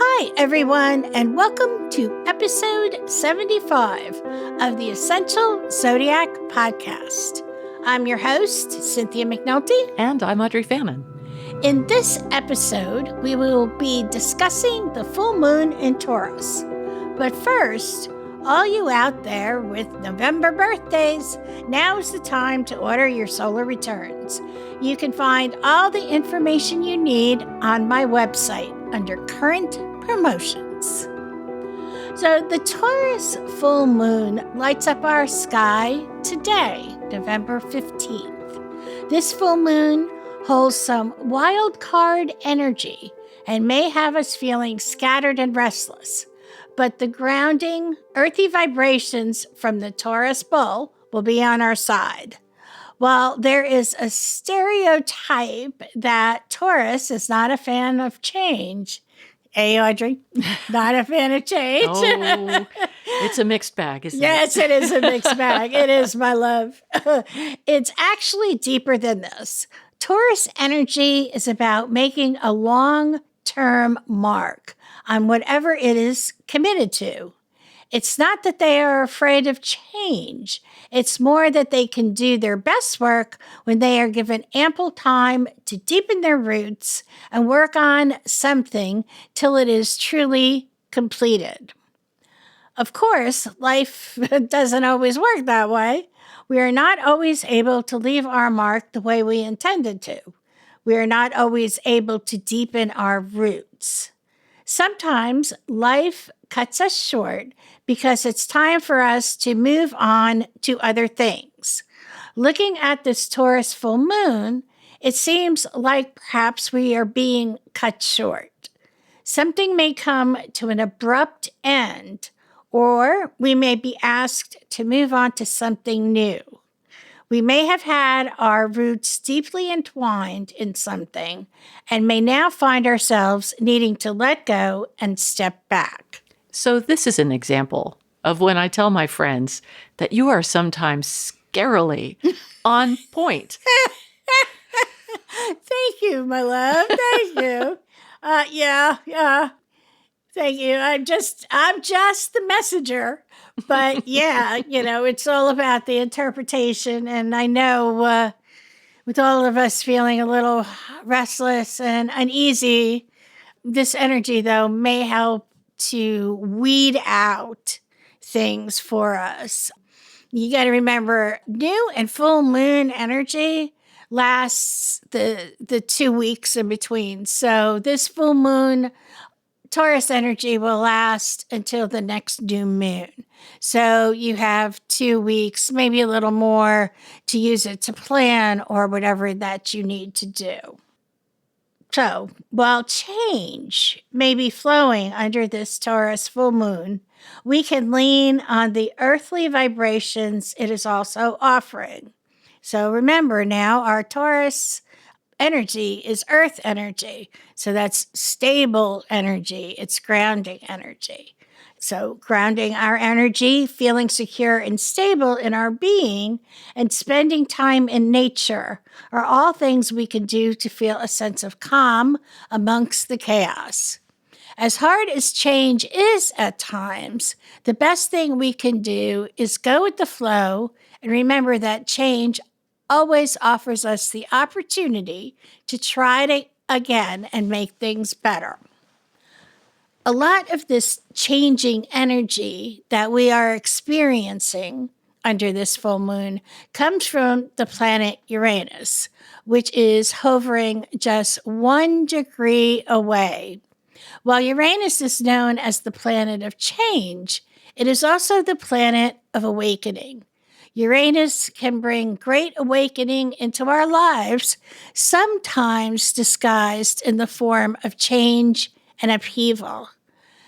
Hi, everyone, and welcome to episode 75 of the Essential Zodiac Podcast. I'm your host, Cynthia McNulty. And I'm Audrey Famine. In this episode, we will be discussing the full moon in Taurus. But first, all you out there with November birthdays, now is the time to order your solar returns. You can find all the information you need on my website under current promotions. So the Taurus full moon lights up our sky today, November 15th. This full moon holds some wild card energy and may have us feeling scattered and restless. But the grounding, earthy vibrations from the Taurus bull will be on our side. While there is a stereotype that Taurus is not a fan of change, hey, Audrey, not a fan of change. Oh, it's a mixed bag, isn't it? Yes, it is a mixed bag. It is, my love. It's actually deeper than this. Taurus energy is about making a long-term mark on whatever it is committed to. It's not that they are afraid of change. It's more that they can do their best work when they are given ample time to deepen their roots and work on something till it is truly completed. Of course, life doesn't always work that way. We are not always able to leave our mark the way we intended to. We are not always able to deepen our roots. Sometimes life cuts us short because it's time for us to move on to other things. Looking at this Taurus full moon, it seems like perhaps we are being cut short. Something may come to an abrupt end, or we may be asked to move on to something new. We may have had our roots deeply entwined in something and may now find ourselves needing to let go and step back. So this is an example of when I tell my friends that you are sometimes scarily on point. Thank you, my love. Thank you. Yeah. Thank you. I'm just the messenger. But yeah, it's all about the interpretation. And I know with all of us feeling a little restless and uneasy, this energy, though, may help to weed out things for us. You got to remember, new and full moon energy lasts the 2 weeks in between. So this full moon Taurus energy will last until the next new moon. So you have 2 weeks, maybe a little more, to use it to plan or whatever that you need to do. So while change may be flowing under this Taurus full moon, we can lean on the earthly vibrations it is also offering. So remember now, our Taurus energy is earth energy. So that's stable energy. It's grounding energy. So grounding our energy, feeling secure and stable in our being, and spending time in nature are all things we can do to feel a sense of calm amongst the chaos. As hard as change is at times, the best thing we can do is go with the flow and remember that change always offers us the opportunity to try it again and make things better. A lot of this changing energy that we are experiencing under this full moon comes from the planet Uranus, which is hovering just 1 degree away. While Uranus is known as the planet of change, it is also the planet of awakening. Uranus can bring great awakening into our lives, sometimes disguised in the form of change and upheaval.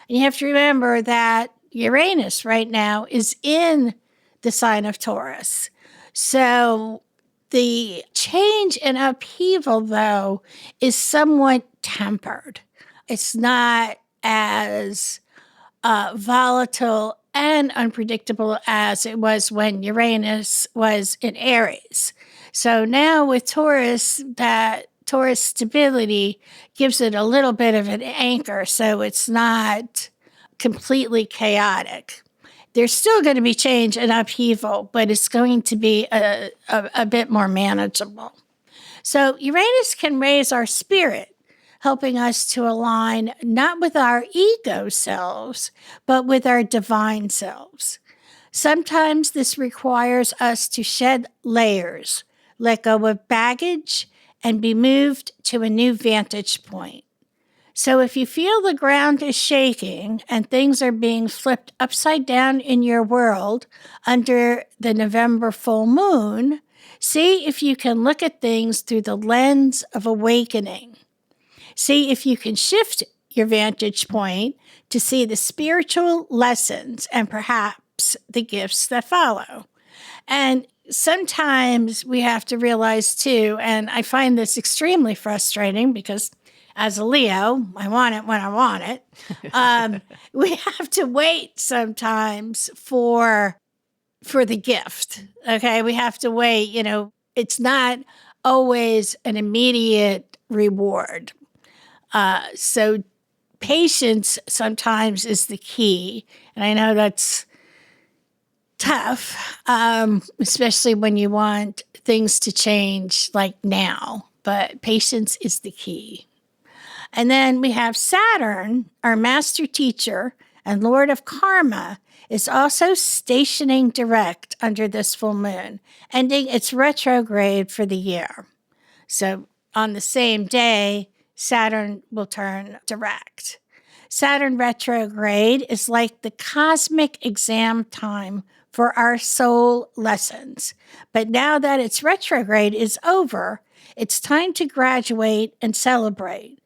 And you have to remember that Uranus right now is in the sign of Taurus. So the change and upheaval, though, is somewhat tempered. It's not as volatile and unpredictable as it was when Uranus was in Aries. So now with Taurus, that Taurus stability gives it a little bit of an anchor so it's not completely chaotic. There's still going to be change and upheaval, but it's going to be a bit more manageable. So Uranus can raise our spirit, helping us to align not with our ego selves, but with our divine selves. Sometimes this requires us to shed layers, let go of baggage, and be moved to a new vantage point. So if you feel the ground is shaking and things are being flipped upside down in your world under the November full moon, see if you can look at things through the lens of awakening. See if you can shift your vantage point to see the spiritual lessons and perhaps the gifts that follow. And sometimes we have to realize too, and I find this extremely frustrating because as a Leo, I want it when I want it. We have to wait sometimes for the gift. Okay. We have to wait. It's not always an immediate reward. So patience sometimes is the key. And I know that's tough, especially when you want things to change like now, but patience is the key. And then we have Saturn, our master teacher and Lord of Karma, is also stationing direct under this full moon, ending its retrograde for the year. So on the same day, Saturn will turn direct. Saturn retrograde is like the cosmic exam time for our soul lessons. But now that its retrograde is over, it's time to graduate and celebrate.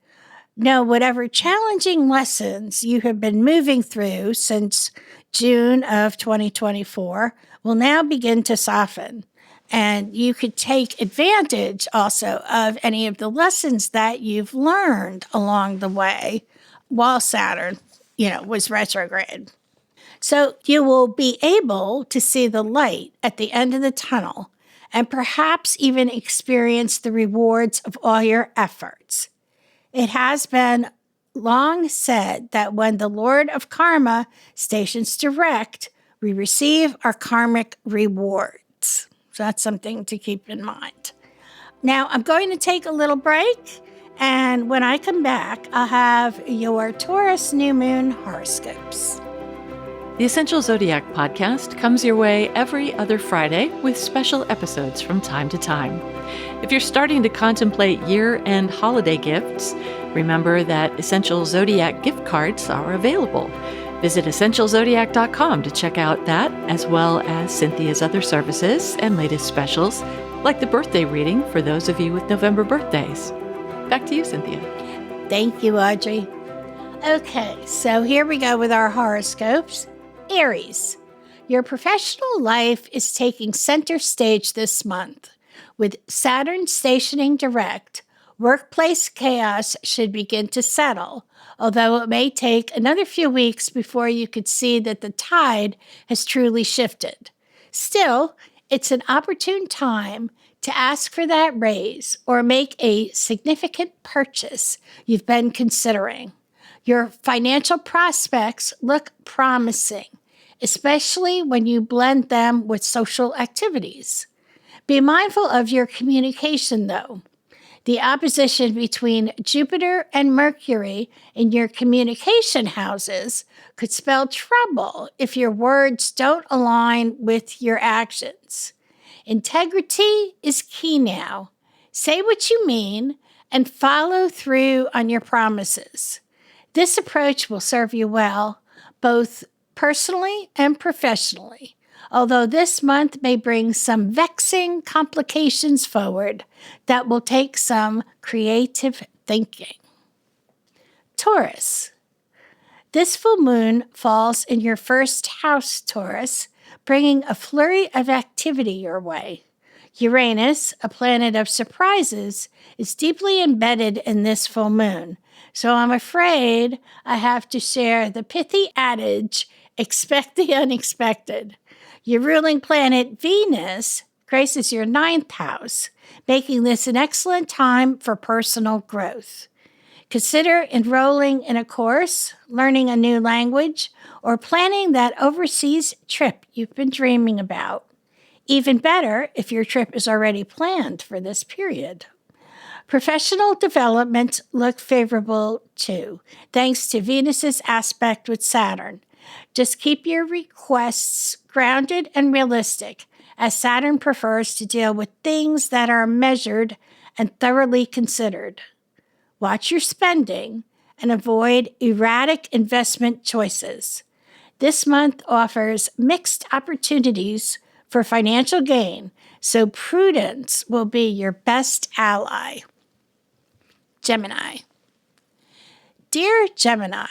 Know whatever challenging lessons you have been moving through since June of 2024 will now begin to soften. And you could take advantage also of any of the lessons that you've learned along the way while Saturn, was retrograde. So you will be able to see the light at the end of the tunnel and perhaps even experience the rewards of all your efforts. It has been long said that when the Lord of Karma stations direct, we receive our karmic rewards. So that's something to keep in mind. Now, I'm going to take a little break, and when I come back, I'll have your Taurus new moon horoscopes. The Essential Zodiac podcast comes your way every other Friday with special episodes from time to time. If you're starting to contemplate year-end holiday gifts, remember that Essential Zodiac gift cards are available. Visit essentialzodiac.com to check out that, as well as Cynthia's other services and latest specials, like the birthday reading for those of you with November birthdays. Back to you, Cynthia. Thank you, Audrey. Okay, so here we go with our horoscopes. Aries, your professional life is taking center stage this month. With Saturn stationing direct, workplace chaos should begin to settle, although it may take another few weeks before you could see that the tide has truly shifted. Still, it's an opportune time to ask for that raise or make a significant purchase you've been considering. Your financial prospects look promising, especially when you blend them with social activities. Be mindful of your communication, though. The opposition between Jupiter and Mercury in your communication houses could spell trouble if your words don't align with your actions. Integrity is key now. Say what you mean and follow through on your promises. This approach will serve you well, both personally and professionally, although this month may bring some vexing complications forward that will take some creative thinking. Taurus. This full moon falls in your first house, Taurus, bringing a flurry of activity your way. Uranus, a planet of surprises, is deeply embedded in this full moon, so I'm afraid I have to share the pithy adage, expect the unexpected. Your ruling planet, Venus, graces your ninth house, making this an excellent time for personal growth. Consider enrolling in a course, learning a new language, or planning that overseas trip you've been dreaming about. Even better if your trip is already planned for this period. Professional development look favorable too, thanks to Venus's aspect with Saturn. Just keep your requests grounded and realistic, as Saturn prefers to deal with things that are measured and thoroughly considered. Watch your spending and avoid erratic investment choices. This month offers mixed opportunities for financial gain, so prudence will be your best ally. Gemini. Dear Gemini,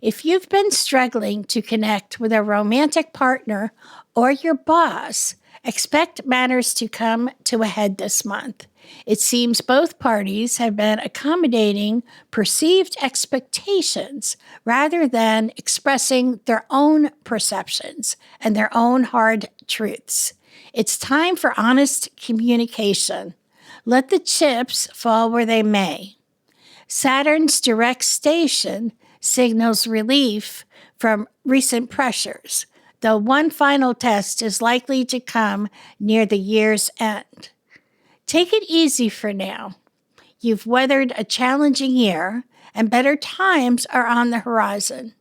if you've been struggling to connect with a romantic partner or your boss, expect matters to come to a head this month. It seems both parties have been accommodating perceived expectations rather than expressing their own perceptions and their own hard truths. It's time for honest communication. Let the chips fall where they may. Saturn's direct station signals relief from recent pressures, though one final test is likely to come near the year's end. Take it easy for now. You've weathered a challenging year, and better times are on the horizon.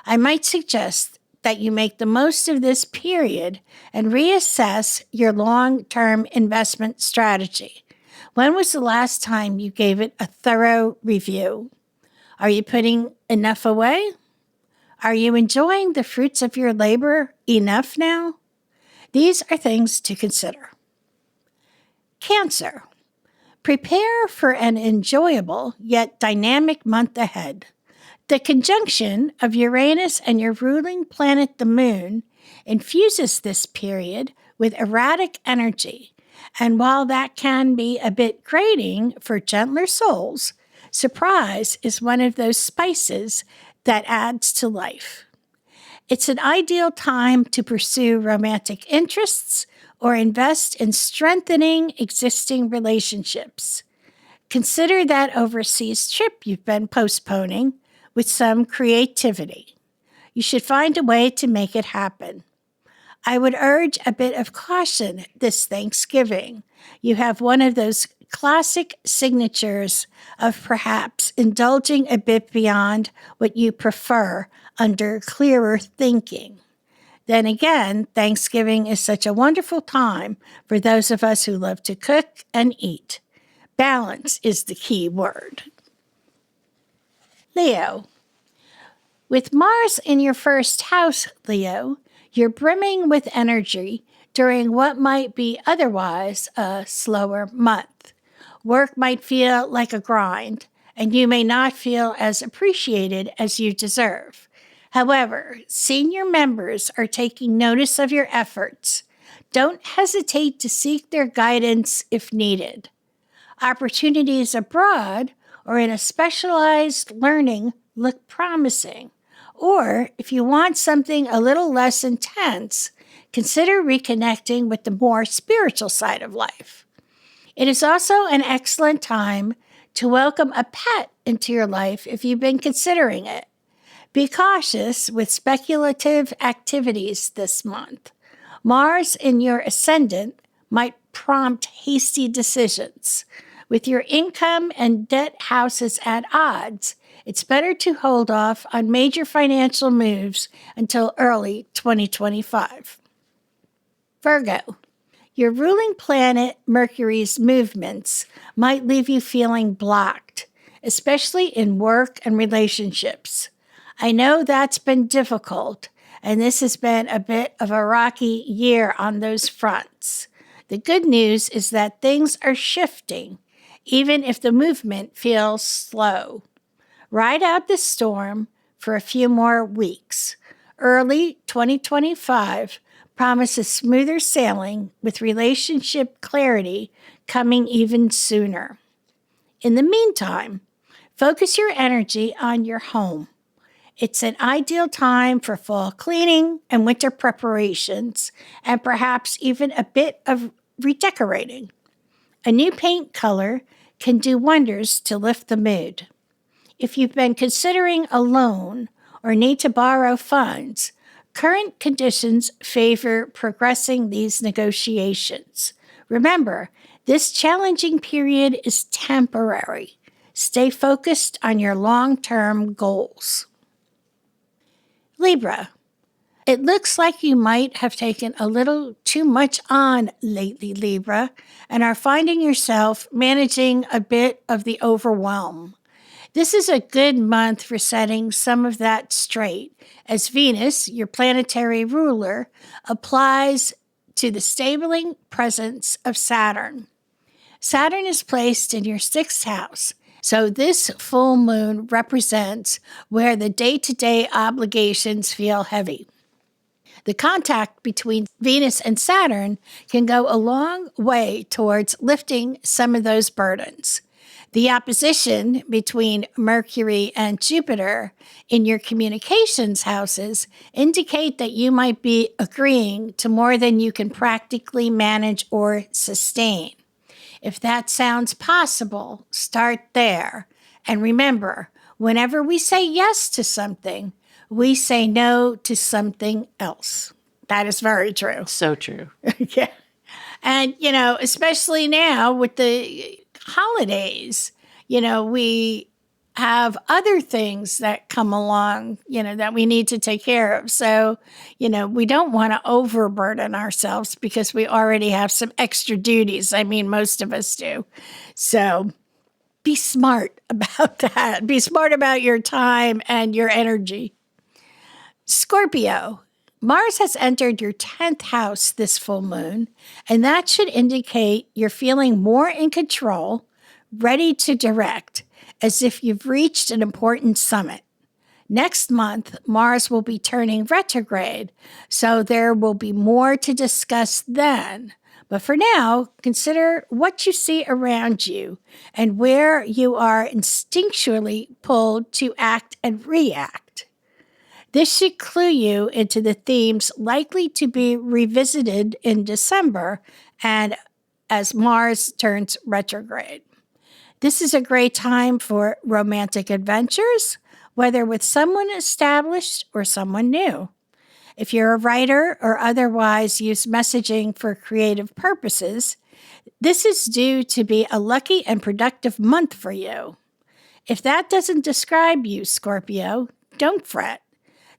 I might suggest that you make the most of this period and reassess your long-term investment strategy. When was the last time you gave it a thorough review? Are you putting enough away? Are you enjoying the fruits of your labor enough now? These are things to consider. Cancer. Prepare for an enjoyable yet dynamic month ahead. The conjunction of Uranus and your ruling planet, the Moon, infuses this period with erratic energy. And while that can be a bit grating for gentler souls, surprise is one of those spices that adds to life. It's an ideal time to pursue romantic interests or invest in strengthening existing relationships. Consider that overseas trip you've been postponing with some creativity. You should find a way to make it happen. I would urge a bit of caution this Thanksgiving. You have one of those classic signatures of perhaps indulging a bit beyond what you prefer under clearer thinking. Then again, Thanksgiving is such a wonderful time for those of us who love to cook and eat. Balance is the key word. Leo. With Mars in your first house, Leo, you're brimming with energy during what might be otherwise a slower month. Work might feel like a grind, and you may not feel as appreciated as you deserve. However, senior members are taking notice of your efforts. Don't hesitate to seek their guidance if needed. Opportunities abroad or in a specialized learning look promising. Or, if you want something a little less intense, consider reconnecting with the more spiritual side of life. It is also an excellent time to welcome a pet into your life if you've been considering it. Be cautious with speculative activities this month. Mars in your ascendant might prompt hasty decisions. With your income and debt houses at odds, it's better to hold off on major financial moves until early 2025. Virgo. Your ruling planet, Mercury's movements, might leave you feeling blocked, especially in work and relationships. I know that's been difficult, and this has been a bit of a rocky year on those fronts. The good news is that things are shifting, even if the movement feels slow. Ride out the storm for a few more weeks. Early 2025 promises smoother sailing with relationship clarity coming even sooner. In the meantime, focus your energy on your home. It's an ideal time for fall cleaning and winter preparations, and perhaps even a bit of redecorating. A new paint color can do wonders to lift the mood. If you've been considering a loan or need to borrow funds, current conditions favor progressing these negotiations. Remember, this challenging period is temporary. Stay focused on your long-term goals. Libra. It looks like you might have taken a little too much on lately, Libra, and are finding yourself managing a bit of the overwhelm. This is a good month for setting some of that straight, as Venus, your planetary ruler, applies to the stabling presence of Saturn. Saturn is placed in your 6th house, so this full moon represents where the day-to-day obligations feel heavy. The contact between Venus and Saturn can go a long way towards lifting some of those burdens. The opposition between Mercury and Jupiter in your communications houses indicate that you might be agreeing to more than you can practically manage or sustain. If that sounds possible, start there. And remember, whenever we say yes to something, we say no to something else. That is very true. So true. Yeah. And, especially now with the holidays, we have other things that come along, that we need to take care of. So, we don't want to overburden ourselves because we already have some extra duties. I mean, most of us do. So be smart about that. Be smart about your time and your energy. Scorpio. Mars has entered your 10th house this full moon, and that should indicate you're feeling more in control, ready to direct, as if you've reached an important summit. Next month, Mars will be turning retrograde, so there will be more to discuss then. But for now, consider what you see around you and where you are instinctually pulled to act and react. This should clue you into the themes likely to be revisited in December and as Mars turns retrograde. This is a great time for romantic adventures, whether with someone established or someone new. If you're a writer or otherwise use messaging for creative purposes, this is due to be a lucky and productive month for you. If that doesn't describe you, Scorpio, don't fret.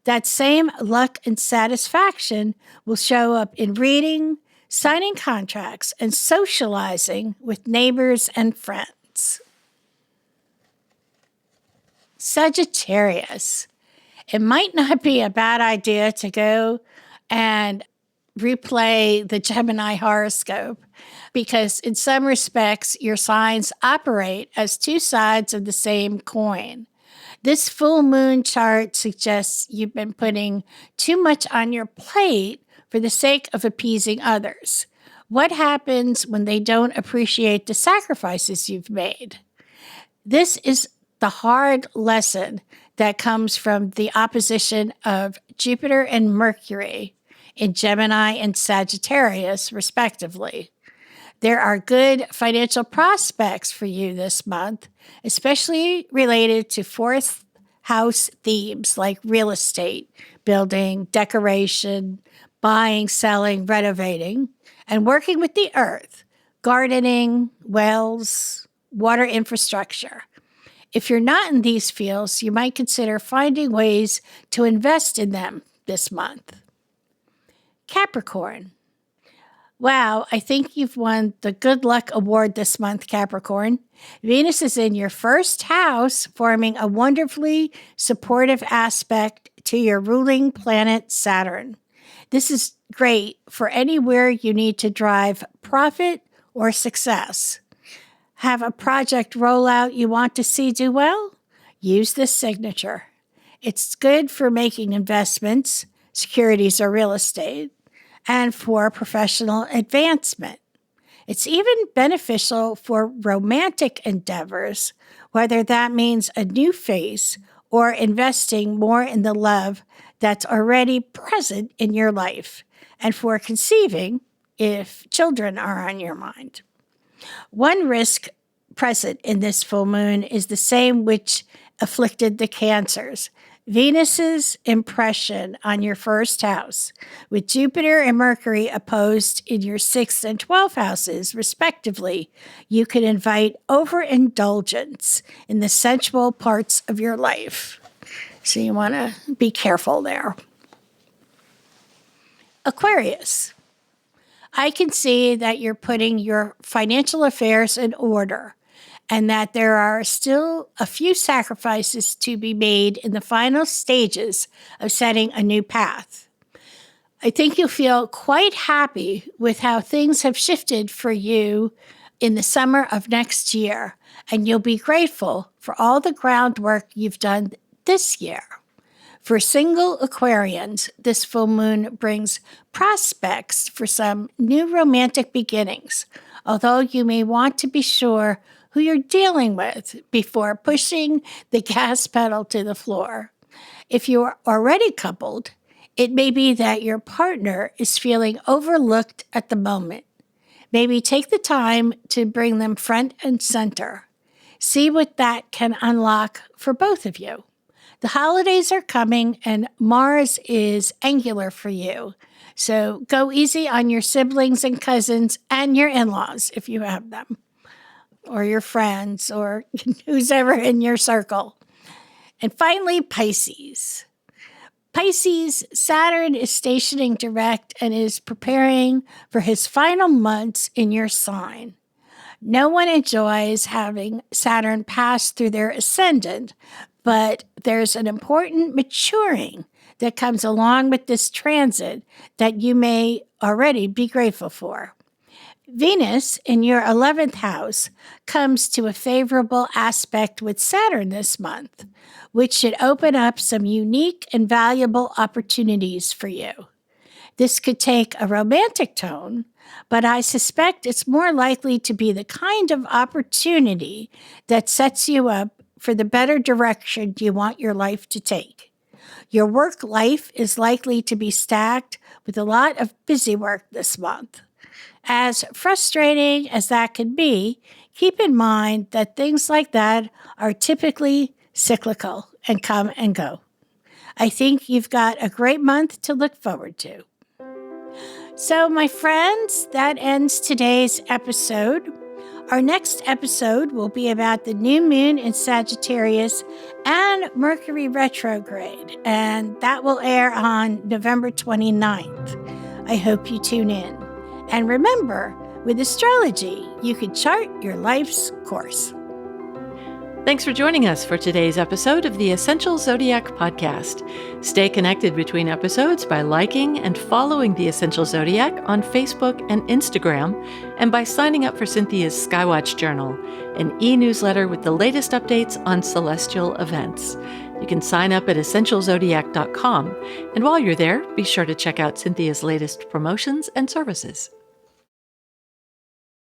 That same luck and satisfaction will show up in reading, signing contracts, and socializing with neighbors and friends. Sagittarius. It might not be a bad idea to go and replay the Gemini horoscope because in some respects, your signs operate as two sides of the same coin. This full moon chart suggests you've been putting too much on your plate for the sake of appeasing others. What happens when they don't appreciate the sacrifices you've made? This is the hard lesson that comes from the opposition of Jupiter and Mercury in Gemini and Sagittarius, respectively. There are good financial prospects for you this month, especially related to 4th house themes like real estate, building, decoration, buying, selling, renovating, and working with the earth, gardening, wells, water infrastructure. If you're not in these fields, you might consider finding ways to invest in them this month. Capricorn. Wow, I think you've won the Good Luck Award this month, Capricorn. Venus is in your 1st house, forming a wonderfully supportive aspect to your ruling planet, Saturn. This is great for anywhere you need to drive profit or success. Have a project rollout you want to see do well? Use this signature. It's good for making investments, securities or real estate, and for professional advancement. It's even beneficial for romantic endeavors, whether that means a new phase or investing more in the love that's already present in your life, and for conceiving if children are on your mind. One risk present in this full moon is the same which afflicted the Cancers. Venus's impression on your first house, with Jupiter and Mercury opposed in your 6th and 12th houses, respectively, you could invite overindulgence in the sensual parts of your life. So you want to be careful there. Aquarius. I can see that you're putting your financial affairs in order, and that there are still a few sacrifices to be made in the final stages of setting a new path. I think you'll feel quite happy with how things have shifted for you in the summer of next year, and you'll be grateful for all the groundwork you've done this year. For single Aquarians, this full moon brings prospects for some new romantic beginnings, although you may want to be sure who you're dealing with before pushing the gas pedal to the floor. If you are already coupled, it may be that your partner is feeling overlooked at the moment. Maybe take the time to bring them front and center. See what that can unlock for both of you. The holidays are coming and Mars is angular for you. So go easy on your siblings and cousins and your in-laws if you have them, or your friends, or who's ever in your circle. And finally, Pisces. Pisces, Saturn is stationing direct and is preparing for his final months in your sign. No one enjoys having Saturn pass through their ascendant, but there's an important maturing that comes along with this transit that you may already be grateful for. Venus in your 11th house comes to a favorable aspect with Saturn this month, which should open up some unique and valuable opportunities for you. This could take a romantic tone, but I suspect it's more likely to be the kind of opportunity that sets you up for the better direction you want your life to take. Your work life is likely to be stacked with a lot of busy work this month. As frustrating as that can be, keep in mind that things like that are typically cyclical and come and go. I think you've got a great month to look forward to. So, my friends, that ends today's episode. Our next episode will be about the new moon in Sagittarius and Mercury retrograde, and that will air on November 29th. I hope you tune in. And remember, with astrology, you can chart your life's course. Thanks for joining us for today's episode of the Essential Zodiac Podcast. Stay connected between episodes by liking and following the Essential Zodiac on Facebook and Instagram, and by signing up for Cynthia's Skywatch Journal, an e-newsletter with the latest updates on celestial events. You can sign up at essentialzodiac.com, and while you're there, be sure to check out Cynthia's latest promotions and services.